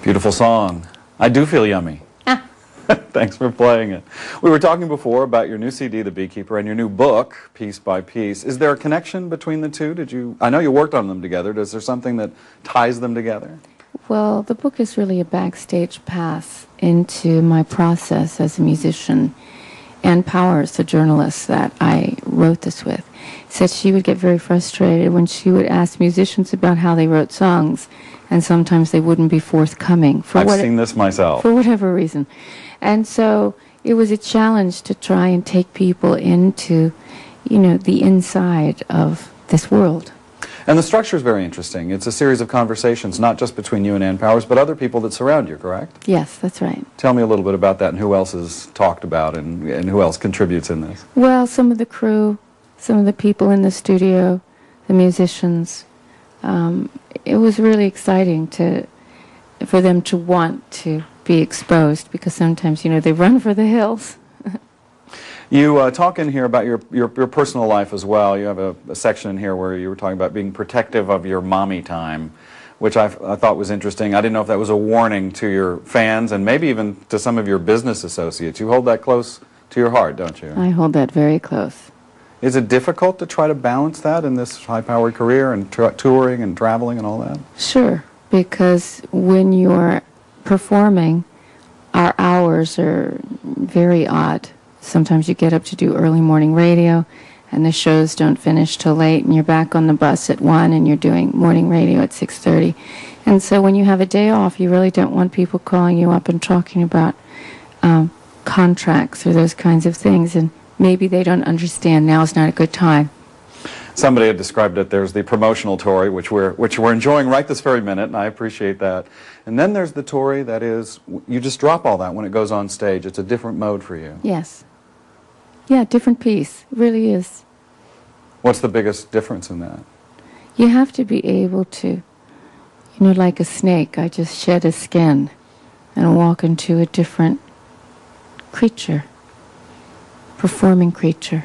Beautiful song. I do feel yummy. Thanks for playing it. We were talking before about your new CD, The Beekeeper, and your new book, Piece by Piece. Is there a connection between the two? I know you worked on them together. Is there something that ties them together? Well, the book is really a backstage pass into my process as a musician. Ann Powers, the journalist that I wrote this with, said she would get very frustrated when she would ask musicians about how they wrote songs, and sometimes they wouldn't be forthcoming. I've seen this myself. For whatever reason. And so it was a challenge to try and take people into, the inside of this world. And the structure is very interesting. It's a series of conversations, not just between you and Ann Powers, but other people that surround you, correct? Yes, that's right. Tell me a little bit about that and who else is talked about and who else contributes in this. Well, some of the crew, some of the people in the studio, the musicians. It was really exciting for them to want to be exposed, because sometimes, they run for the hills. You talk in here about your personal life as well. You have a section in here where you were talking about being protective of your mommy time, which I thought was interesting. I didn't know if that was a warning to your fans and maybe even to some of your business associates. You hold that close to your heart, don't you? I hold that very close. Is it difficult to try to balance that in this high-powered career and touring and traveling and all that? Sure, because when you're performing, our hours are very odd. Sometimes you get up to do early morning radio, and the shows don't finish till late, and you're back on the bus at 1, and you're doing morning radio at 6:30. And so when you have a day off, you really don't want people calling you up and talking about contracts or those kinds of things, and maybe they don't understand now is not a good time. Somebody had described it, there's the promotional Tori, which we're enjoying right this very minute, and I appreciate that. And then there's the Tori that is, you just drop all that when it goes on stage. It's a different mode for you. Yes. Yeah, different piece. It really is. What's the biggest difference in that? You have to be able to, like a snake, I just shed a skin and walk into a different creature, performing creature.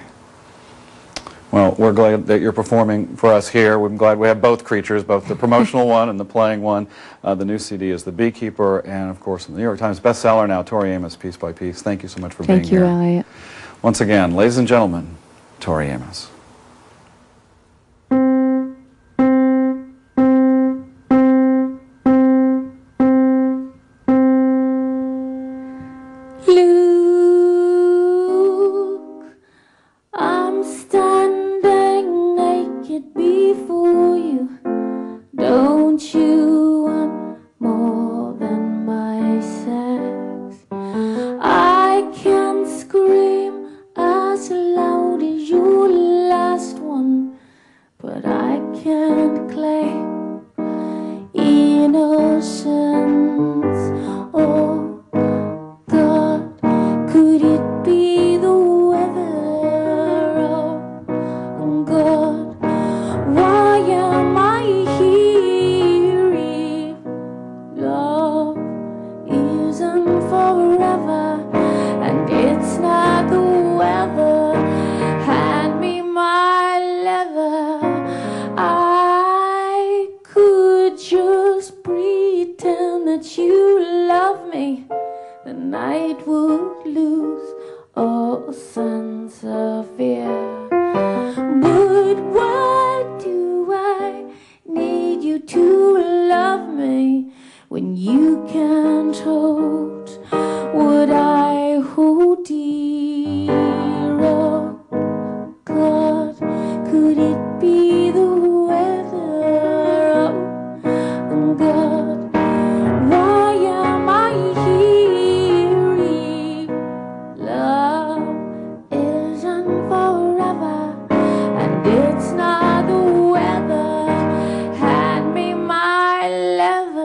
Well, we're glad that you're performing for us here. We're glad we have both creatures, both the promotional one and the playing one. The new CD is The Beekeeper, and of course, the New York Times bestseller now, Tori Amos, Piece by Piece. Thank you so much for being here. Thank you, Elliot. Once again, ladies and gentlemen, Tori Amos. Don't you want more than my sex? I can scream as loud as your last one, but I can't claim innocence. Oh God, could it be the weather? Oh God, why am I here if love isn't forever and it's not the weather? Hand me my leather. I could just pretend that you love me. The night would lose all sense of fear. But why do I need you to love me when you can't hold what I hold dear? Oh God, could it be the weather? Oh God, why am I here if love isn't forever and it's not the weather? Hand me my leather.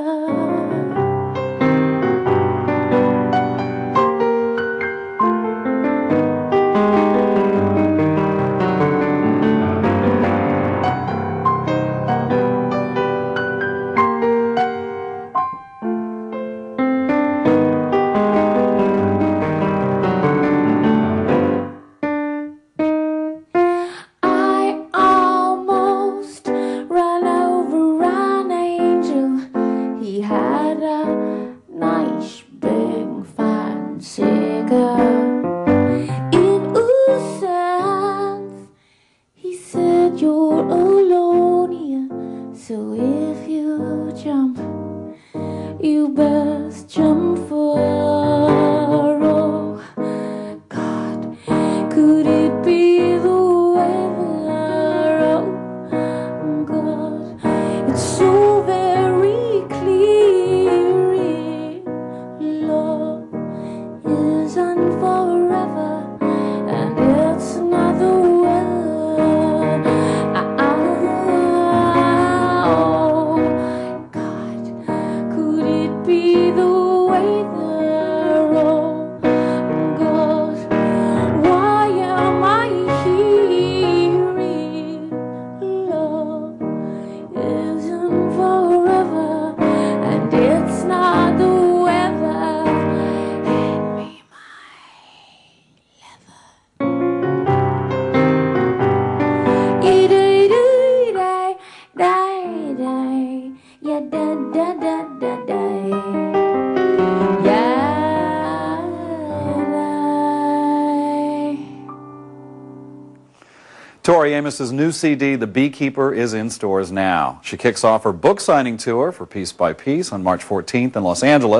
I almost ran over an angel. He had a nice big fine cigar. It was sense. He said you're alone here, so if you jump, you best jump far. Oh God, could it be the weather? Oh God, it's so very clear. Love isn't forever, and it's not the weather. Oh God, could it be the weather? Oh God, why am I here? Love isn't forever, and it's not the weather. Hand me yeah, da da da da da. Yeah, Tori Amos's new CD, The Beekeeper, is in stores now. She kicks off her book signing tour for Piece by Piece on March 14th in Los Angeles.